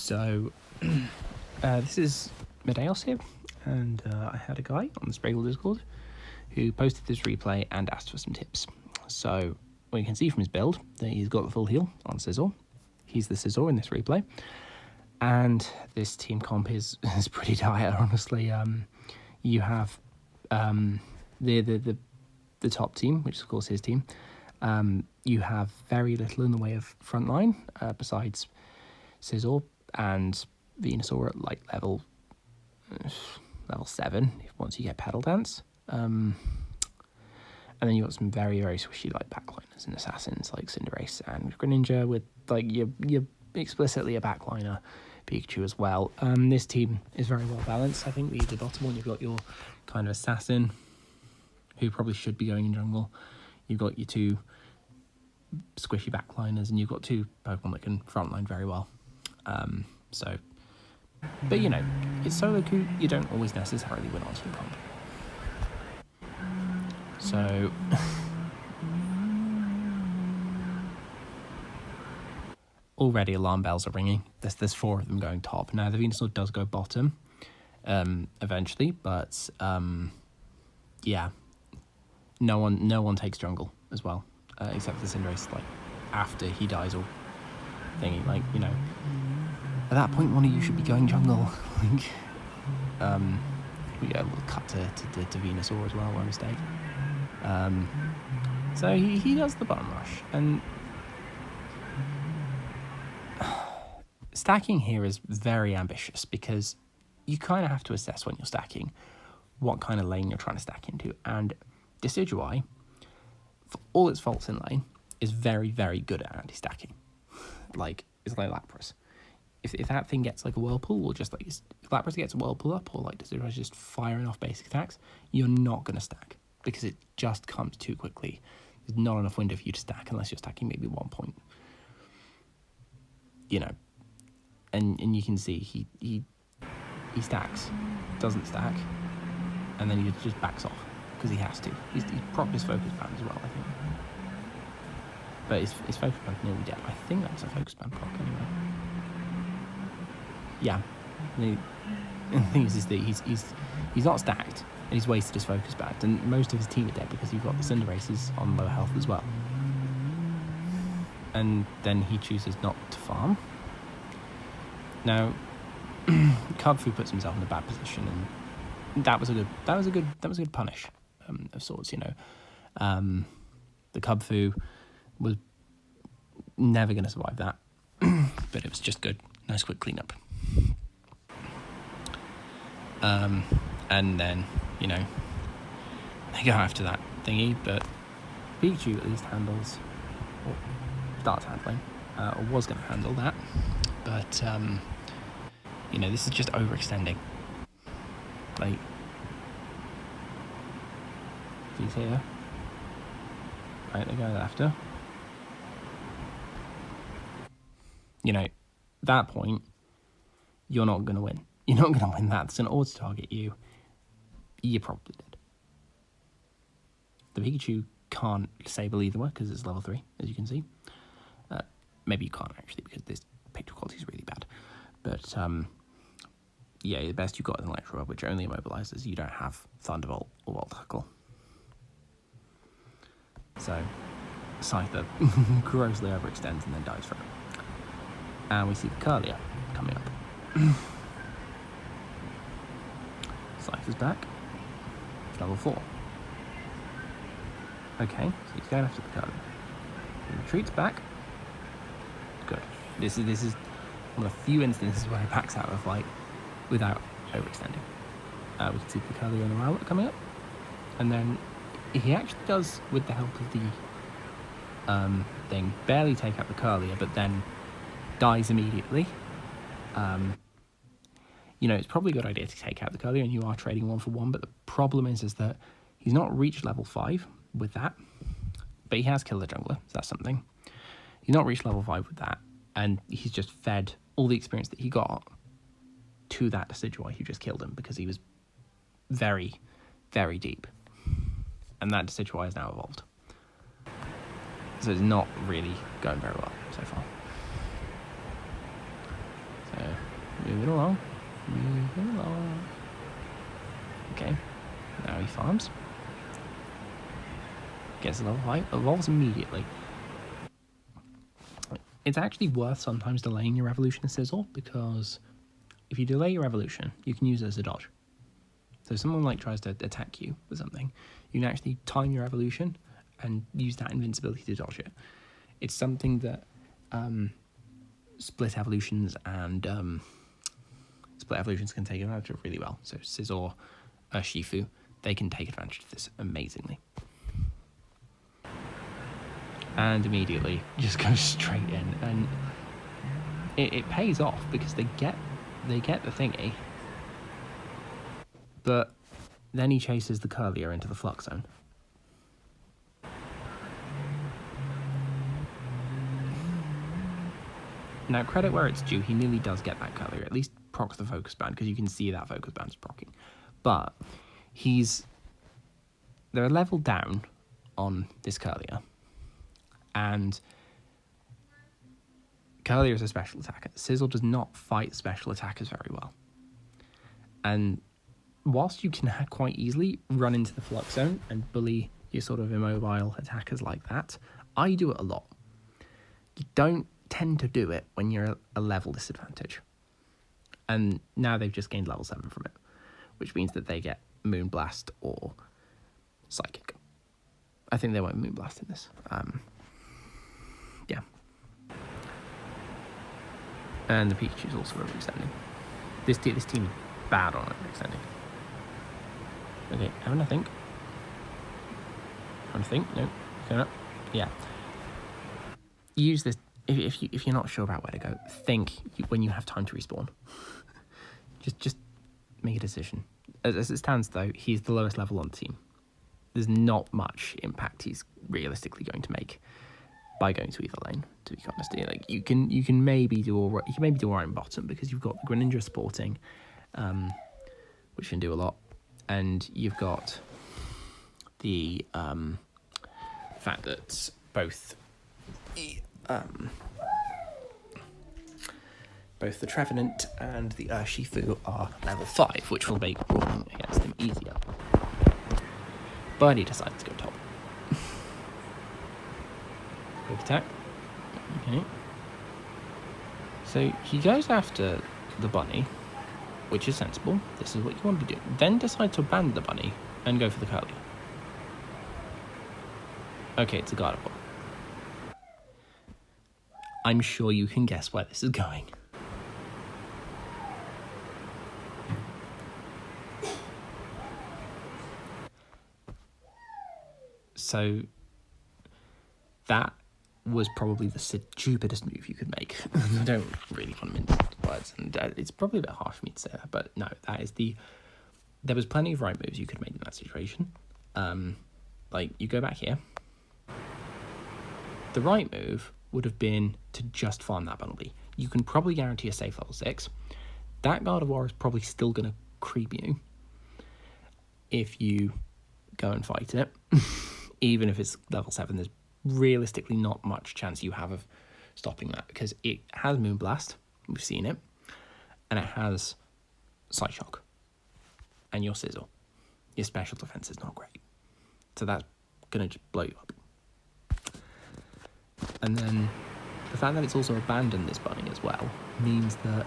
So, this is Medeos here, and I had a guy on the Spragle Discord who posted this replay and asked for some tips. So, well, you can see from his build that he's got the full heal on Scizor. He's the Scizor in this replay. And this team comp is pretty dire, honestly. You have the top team, which is of course his team. You have very little in the way of frontline, besides Scizor and Venusaur at like level 7 once you get Pedal Dance. And then you've got some very, very swishy like backliners and assassins like Cinderace and Greninja with like your explicitly a backliner Pikachu as well. This team is very well balanced. I think the bottom one, you've got your kind of assassin who probably should be going in jungle. You've got your two squishy backliners, and you've got two Pokemon that can frontline very well. But you know, it's solo queue, you don't always necessarily win on team comp. So already alarm bells are ringing. There's 4 of them going top. Now the Venusaur does go bottom eventually, but yeah, no one takes jungle as well, except for the Cinderace, like after he dies or thingy, like, you know, at that point one of you should be going jungle. Like we'll cut to Venusaur as well by mistake. So he does the bottom rush, and stacking here is very ambitious because you kind of have to assess when you're stacking what kind of lane you're trying to stack into. And Decidueye, for all its faults in lane, is very, very good at anti-stacking. Like, it's like Lapras. If that thing gets like a Whirlpool, or just like if Lapras gets a Whirlpool up, or like Decidueye's just firing off basic attacks, you're not going to stack because it just comes too quickly. There's not enough window for you to stack unless you're stacking maybe 1 point. You know, and you can see he stacks, doesn't stack, and then he just backs off because he has to. He's propped his focus band as well, I think. But his focus band nearly dead. I think that's a focus band proc anyway. Yeah. The thing is that he's not stacked, and he's wasted his focus band, and most of his team are dead because you've got the Cinderaces on low health as well. And then he chooses not to farm. Now, Cubfu puts himself in a bad position, and that was a good punish of sorts. You know, the Cubfu was never going to survive that, but it was just good, nice quick cleanup. And then, you know, they go after that thingy, but Pikachu at least handles, or starts handling, or was going to handle that, but you know, this is just overextending. Like, he's here, right, they go after. You know, at that point, you're not going to win. You're not going to win that. It's an auto-target you. You're probably dead. The Pikachu can't disable either way because it's level 3, as you can see. Maybe you can't actually because this picture quality is really bad. But yeah, the best you've got is an Electro Rub, which only immobilizes. You don't have Thunderbolt or Volt Tackle. So Scyther grossly overextends and then dies for it. And we see the Curlier coming up. Scyther's back. Level 4. Okay, so he's going after the Curlier. He retreats back. Good. This is one of the few instances where he backs out of like without overextending. We can see the Curlier and the Rowlet coming up, and then he actually does, with the help of the thing, barely take out the Curlier, but then dies immediately. You know, it's probably a good idea to take out the Curlier, and you are trading 1 for 1. But the problem is that he's not reached level 5 with that, but he has killed the jungler, so that's something. He's not reached level 5 with that, and he's just fed all the experience that he got to that Decidueye who just killed him because he was very, very deep. And that Decidueye is now evolved. So it's not really going very well so far. So Moving along. Moving along. Okay. Now he farms. Gets a level 5. Evolves immediately. It's actually worth sometimes delaying your evolution in Scizor, because if you delay your evolution, you can use it as a dodge. So if someone like tries to attack you with something, you can actually time your evolution and use that invincibility to dodge it. It's something that split evolutions can take advantage of really well. So Scizor, Shifu, they can take advantage of this amazingly. And immediately just goes straight in, and it pays off because they get the thingy, but then he chases the Curlier into the Flux Zone. Now, credit where it's due, he nearly does get that Curlier, at least procs the Focus Band, because you can see that Focus Band's proccing. But they're leveled down on this Curlier. And Curlier is a special attacker. Scizor does not fight special attackers very well. And whilst you can quite easily run into the Flux Zone and bully your sort of immobile attackers like that, I do it a lot. You don't tend to do it when you're a level disadvantage. And now they've just gained level 7 from it, which means that they get Moonblast or Psychic. I think they won't Moonblast in this. Yeah. And the Pikachu is also overextending. This team is bad on overextending. Okay, having a think. No, going up. Yeah. Use this if you're not sure about where to go. Think when you have time to respawn. just make a decision. As it stands, though, he's the lowest level on the team. There's not much impact he's realistically going to make by going to either lane, to be honest. Like you can maybe do all right. You can maybe do all right in bottom because you've got the Greninja supporting, which can do a lot, and you've got the fact that both the Trevenant and the Urshifu are level 5, which will make brawling against him easier. But he decides to go top. Quick attack. Okay. So he goes after the bunny, which is sensible. This is what you want to do. Then decide to abandon the bunny and go for the Curlier. Okay, it's a Gardevoir. I'm sure you can guess where this is going. So that was probably the stupidest move you could make. I don't really want to mince words, and it's probably a bit harsh for me to say that, but no, there was plenty of right moves you could make in that situation. Like, you go back here. The right move would have been to just farm that Bunnelby. You can probably guarantee a safe level 6. That Gardevoir is probably still going to creep you if you go and fight it. Even if it's level 7, there's realistically not much chance you have of stopping that because it has Moonblast, we've seen it, and it has Psyshock. And your Scizor. Your special defense is not great. So that's going to just blow you up. And then the fact that it's also abandoned this bunny as well means that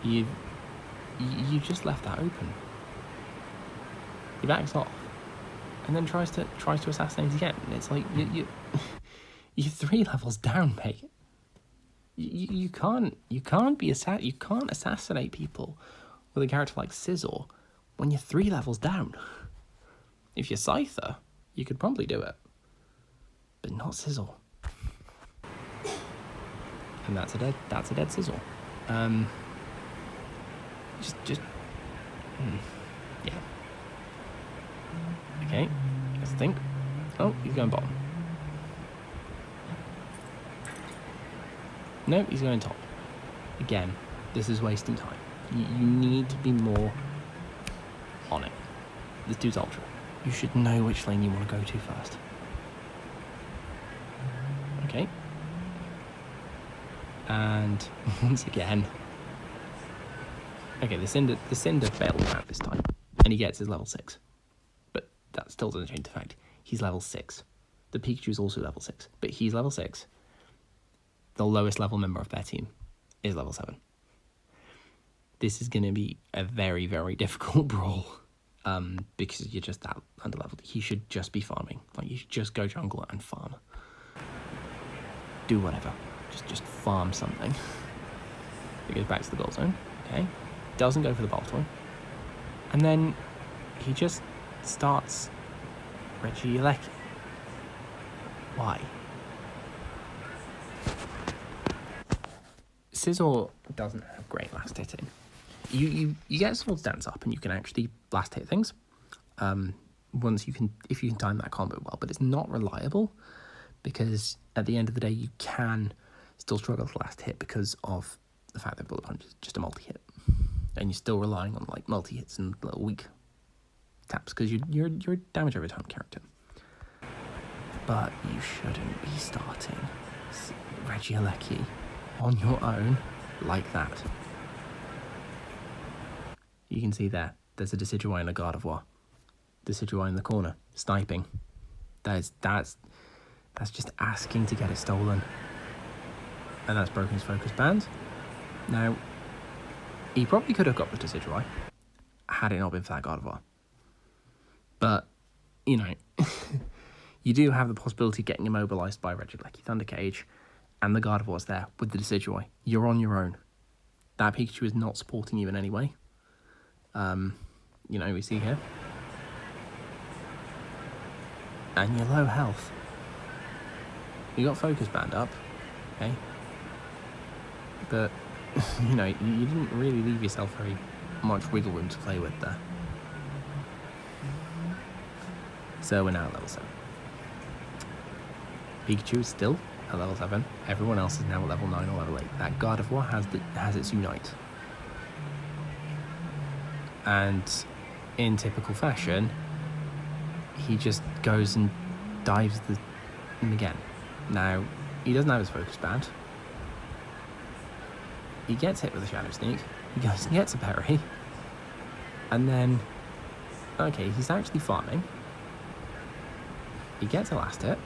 you just left that open. He backs off and then tries to assassinate again. And it's like you're 3 levels down, mate. You can't assassinate people with a character like Scizor when you're 3 levels down. If you're Scyther, you could probably do it, but not Scizor. And that's a dead Scizor. Yeah. Okay, let's think. Oh, he's going bottom. No, he's going top. Again, this is wasting time. You need to be more on it. This dude's ultra. You should know which lane you want to go to first. Okay. And once again, okay, the Cinder failed him out this time, and he gets his level 6. But that still doesn't change the fact he's level 6. The Pikachu is also level 6, but he's level 6. The lowest level member of their team is level 7. This is going to be a very, very difficult brawl, because you're just that underleveled. He should just be farming. Like, you should just go jungle and farm. Do whatever. Just farm something. He goes back to the goal zone. Okay. Doesn't go for the Baltoy. And then he just starts Regieleki. Why? Scizor doesn't have great last hitting. You get Sword Dance up and you can actually last hit things. If you can time that combo well, but it's not reliable, because at the end of the day you can still struggle to last hit because of the fact that Bullet Punch is just a multi-hit, and you're still relying on like multi-hits and little weak taps because you're a damage over time character. But you shouldn't be starting Regieleki on your own like that. You can see there's a Decidueye and a Gardevoir. Decidueye in the corner, sniping. That's just asking to get it stolen. And that's broken his focus band. Now, he probably could have got the Decidueye had it not been for that Gardevoir. But, you know, you do have the possibility of getting immobilized by Regieleki Thunder Cage, and the Gardevoir's there with the Decidueye. You're on your own. That Pikachu is not supporting you in any way. You know, we see here. And you're low health. You got focus band up, okay? But, you know, you didn't really leave yourself very much wiggle room to play with there. So we're now at level 7. Pikachu is still at level 7. Everyone else is now at level 9 or level 8. That Gardevoir has its Unite. And in typical fashion, he just goes and dives them again. Now, he doesn't have his focus band. He gets hit with a Shadow Sneak. He goes and gets a parry. And then, okay, he's actually farming. He gets a last hit.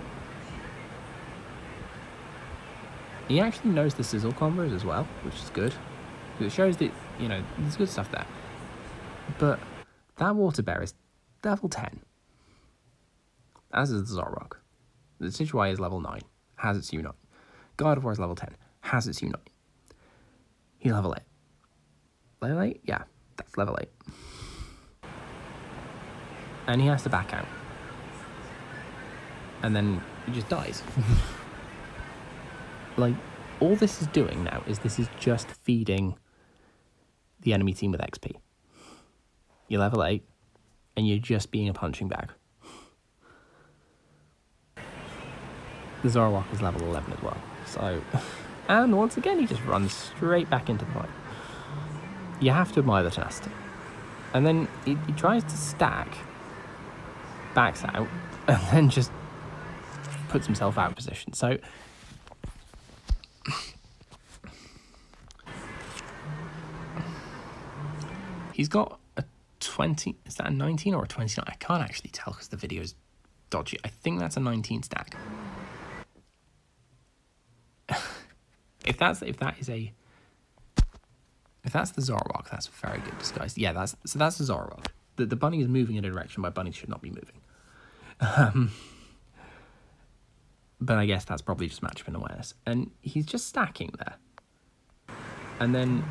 He actually knows the Sizzle combos as well, which is good. It shows that, you know, there's good stuff there. But that Water Bear is level 10. As is the Zoroark. The Decidueye is level 9, has its Unite. Gardevoir is level 10, has its Unite. He's level 8. Level 8? Yeah, that's level 8. And he has to back out. And then he just dies. Like, all this is doing now is this is just feeding the enemy team with XP. You're level 8, and you're just being a punching bag. The Zoroark is level 11 as well. So, and once again, he just runs straight back into the fight. You have to admire the tenacity. And then he tries to stack, backs out, and then just puts himself out of position. So, he's got a 20, is that a 19 or a 29? I can't actually tell because the video is dodgy. I think that's a 19 stack. If that's the Zoroark, that's very good disguise. Yeah, that's the Zoroark. The bunny is moving in a direction where bunnies should not be moving. But I guess that's probably just matchup and awareness. And he's just stacking there. And then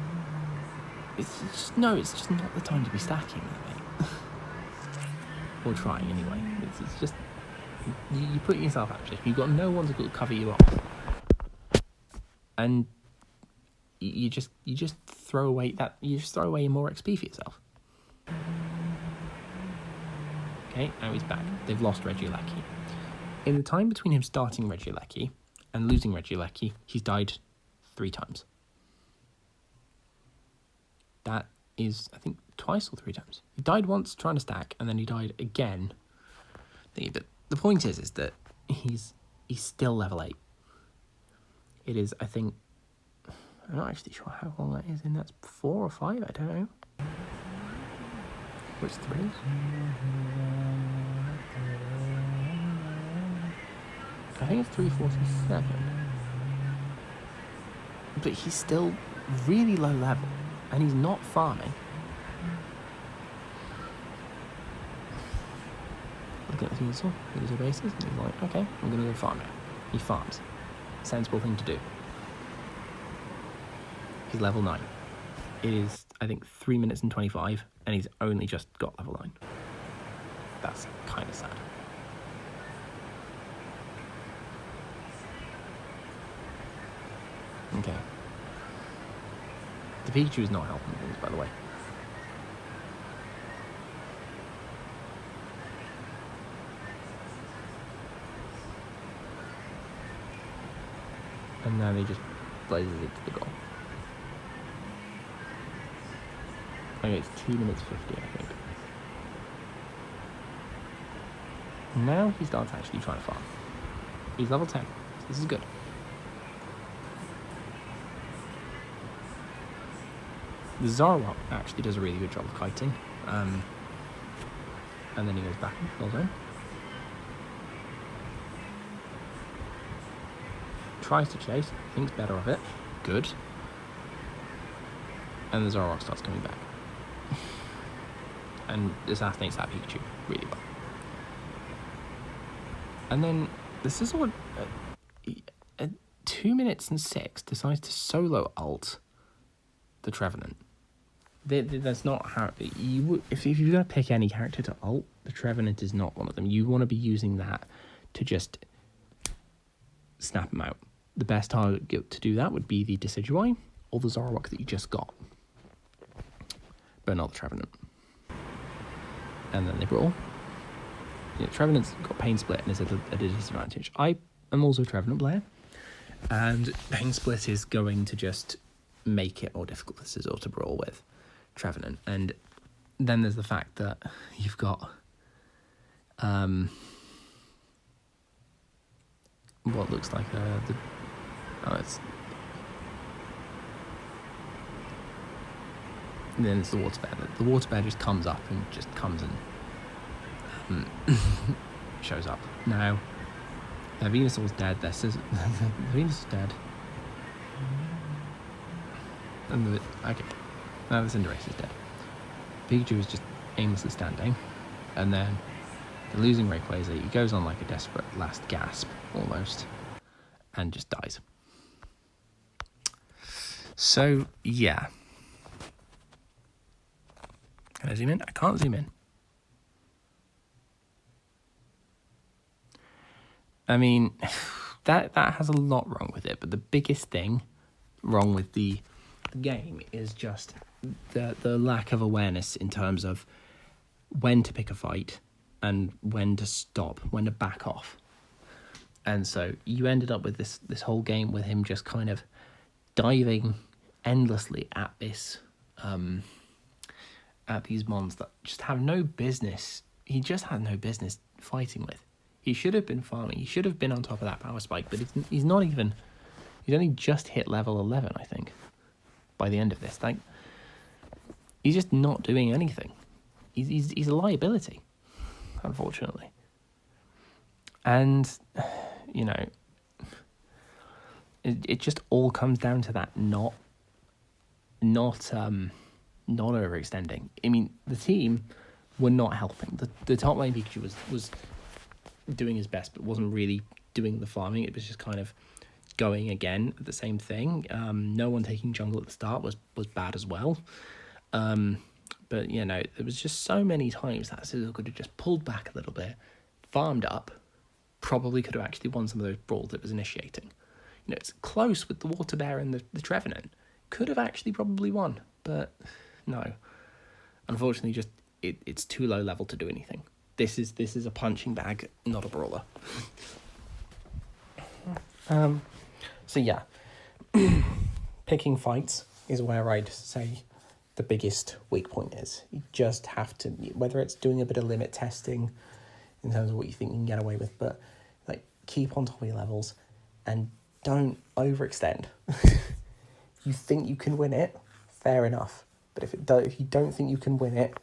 it's just not the time to be stacking there, mate. Or trying anyway. It's just you put yourself out of position. You've got no one to cover you off. And you just throw away more XP for yourself. Okay, now he's back. They've lost Regieleki. In the time between him starting Regieleki and losing Regieleki, he's died 3 times. That is, I think, twice or 3 times. He died once trying to stack, and then he died again. But the point is that he's still level 8. It is, I think, I'm not actually sure how long that is in. That's 4 or 5, I don't know. Which 3? I think it's 347. But he's still really low level, and he's not farming. Look at the Scizor, here's your bases, and he's like, okay, I'm going to go farm now. He farms. Sensible thing to do. He's level 9. It is, I think, 3 minutes and 25, and he's only just got level 9. That's kind of sad. Okay. The Pikachu is not helping things, by the way. And now he just blazes it to the goal. Okay, it's 2 minutes 50, I think. Now he starts actually trying to farm. He's level 10. This is good. The Zarwhal actually does a really good job of kiting. And then he goes back and fills in. Tries to chase, thinks better of it. Good. And the Zarwhal starts coming back. And assassinates that Pikachu really well. And then the Scizor at 2 minutes and 6 decides to solo ult the Trevenant. That's not how you would. If you're going to pick any character to ult, the Trevenant is not one of them. You want to be using that to just snap him out. The best target to do that would be the Decidueye or the Zoroark that you just got, but not the Trevenant. And then they brawl. Yeah, Trevenant's got Pain Split and is at a disadvantage. I am also a Trevenant player, and Pain Split is going to just make it more difficult for Scizor to brawl with Trevenant. And then there's the fact that you've got what looks like then it's the Water Bear. The Water Bear just comes up and just comes and shows up. Now, their Venusaur's dead. Their Venusaur's is dead. And okay. Now the Cinderace is dead. Pikachu is just aimlessly standing. And then the losing Rayquaza, he goes on like a desperate last gasp, almost, and just dies. So, yeah. Can I zoom in? I can't zoom in. I mean, that has a lot wrong with it, but the biggest thing wrong with the game is just the lack of awareness in terms of when to pick a fight and when to stop, when to back off. And so you ended up with this whole game with him just kind of diving endlessly at this at these mons that just have no business. He just had no business fighting with. He should have been farming. He should have been on top of that power spike, but he's not even. He's only just hit level 11, I think, by the end of this. Like, he's just not doing anything. He's a liability, unfortunately. And, you know, it just all comes down to that not overextending. I mean, the team were not helping. The top lane Pikachu was doing his best, but wasn't really doing the farming. It was just kind of going again at the same thing. No one taking jungle at the start was bad as well. But, you know, there was just so many times that Scizor could have just pulled back a little bit, farmed up, probably could have actually won some of those brawls it was initiating. You know, it's close with the Water Bear and the Trevenant. Could have actually probably won, but no. Unfortunately, just it's too low level to do anything. This is a punching bag, not a brawler. So yeah, picking fights is where I'd say the biggest weak point is. You just have to, whether it's doing a bit of limit testing in terms of what you think you can get away with, but like keep on top of your levels and don't overextend. you think you can win it, fair enough. But if you don't think you can win it,